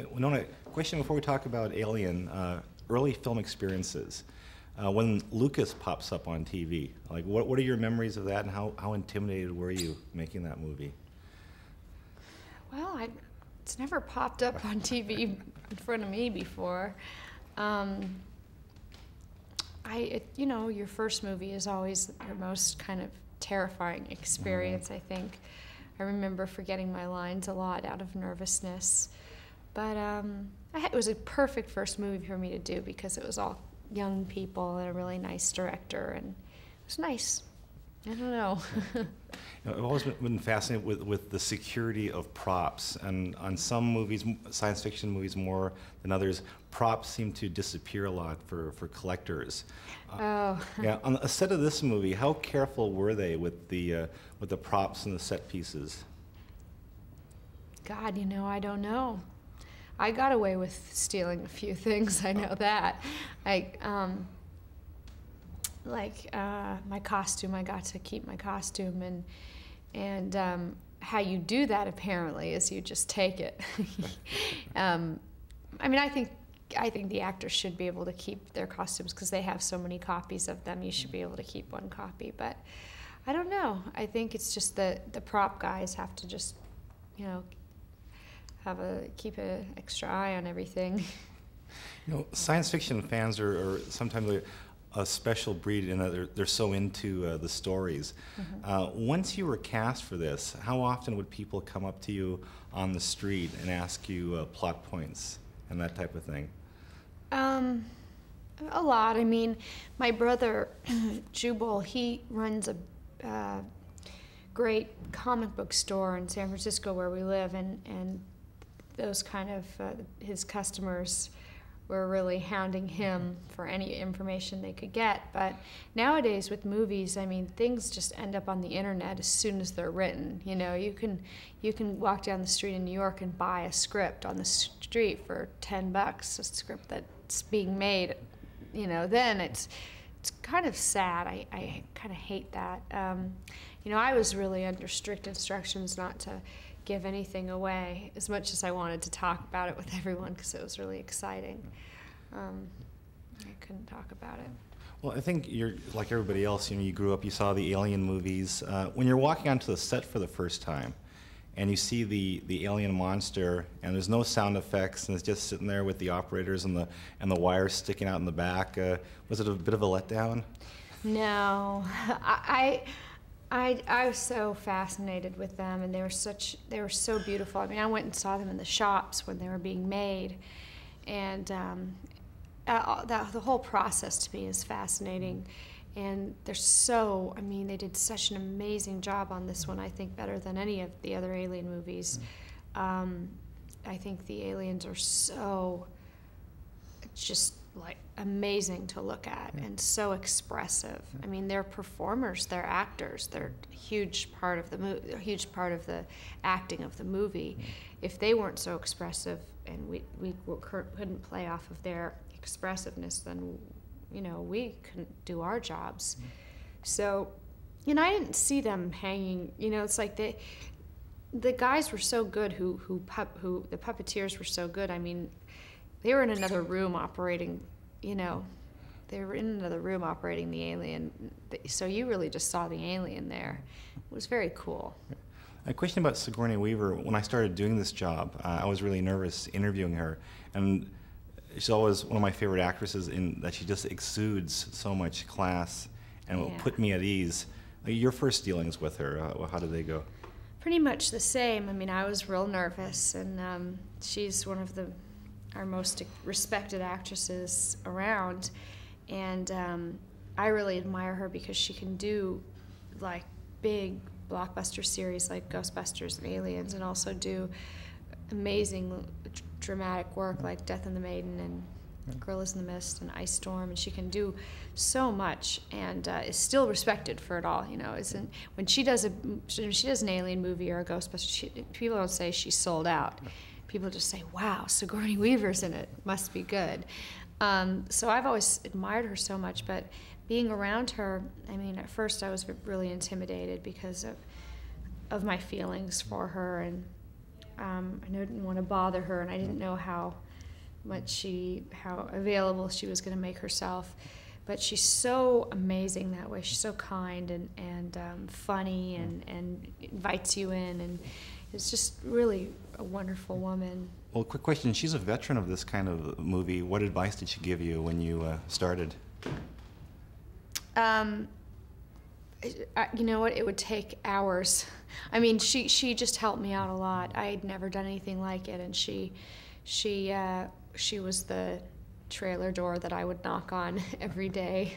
Winona, question before we talk about Alien, early film experiences. When Lucas pops up on TV, like what are your memories of that, and how intimidated were you making that movie? Well, it's never popped up on TV in front of me before. You know, your first movie is always your most kind of terrifying experience, I think. I remember forgetting my lines a lot out of nervousness. But it was a perfect first movie for me to do because it was all young people and a really nice director, and it was nice. I don't know. I've always been fascinated with the security of props, and on some movies, science fiction movies more than others, props seem to disappear a lot for collectors. Oh. Yeah, on a set of this movie, how careful were they with the props and the set pieces? God, you know, I don't know. I got away with stealing a few things, I know that. My costume, I got to keep my costume, and how you do that apparently is you just take it. I mean, I think the actors should be able to keep their costumes because they have so many copies of them. You should be able to keep one copy, but I don't know. I think it's just the prop guys have to just, you know, keep an extra eye on everything. You know, science fiction fans are sometimes a special breed in that they're so into the stories. Mm-hmm. Once you were cast for this, how often would people come up to you on the street and ask you plot points and that type of thing? A lot. I mean, my brother, Jubal, he runs a great comic book store in San Francisco where we live, and those kind of, his customers were really hounding him for any information they could get. But nowadays with movies, I mean, things just end up on the internet as soon as they're written. You know, you can walk down the street in New York and buy a script on the street for $10, a script that's being made. You know, then it's kind of sad. I kind of hate that. You know, I was really under strict instructions not to give anything away, as much as I wanted to talk about it with everyone because it was really exciting. I couldn't talk about it. Well, I think you're like everybody else. You know, you grew up, you saw the Alien movies. When you're walking onto the set for the first time, and you see the alien monster, and there's no sound effects, and it's just sitting there with the operators and the wires sticking out in the back, was it a bit of a letdown? No, I was so fascinated with them, and they were so beautiful. I mean, I went and saw them in the shops when they were being made, and the whole process to me is fascinating. And I mean, they did such an amazing job on this one, I think better than any of the other Alien movies. I think the aliens are so just like amazing to look at and so expressive. I mean, they're performers, they're actors, they're a huge part of a huge part of the acting of the movie. If they weren't so expressive and we couldn't play off of their expressiveness, then you know, we couldn't do our jobs. So, you know, I didn't see them hanging. You know, it's like the guys were so good who the puppeteers were so good. I mean, they were in another room operating, you know, they were in another room operating the alien. So you really just saw the alien there. It was very cool. A question about Sigourney Weaver. When I started doing this job, I was really nervous interviewing her. And she's always one of my favorite actresses in that she just exudes so much class and will put me at ease. Your first dealings with her, how did they go? Pretty much the same. I mean, I was real nervous, and she's one of our most respected actresses around, and I really admire her because she can do like big blockbuster series like Ghostbusters and Aliens, and also do amazing dramatic work like Death and the Maiden and Gorillas in the Mist and Ice Storm, and she can do so much and is still respected for it all. You know, when she does an alien movie or a Ghostbusters, people don't say she's sold out. People just say, "Wow, Sigourney Weaver's in it. Must be good." So I've always admired her so much, but being around her, I mean, at first I was really intimidated because of my feelings for her, and I didn't want to bother her, and I didn't know how available she was going to make herself. But she's so amazing that way. She's so kind and funny and invites you in, and is just really a wonderful woman. Well, quick question. She's a veteran of this kind of movie. What advice did she give you when you started? You know what? It would take hours. I mean, she just helped me out a lot. I had never done anything like it, and she was the trailer door that I would knock on every day.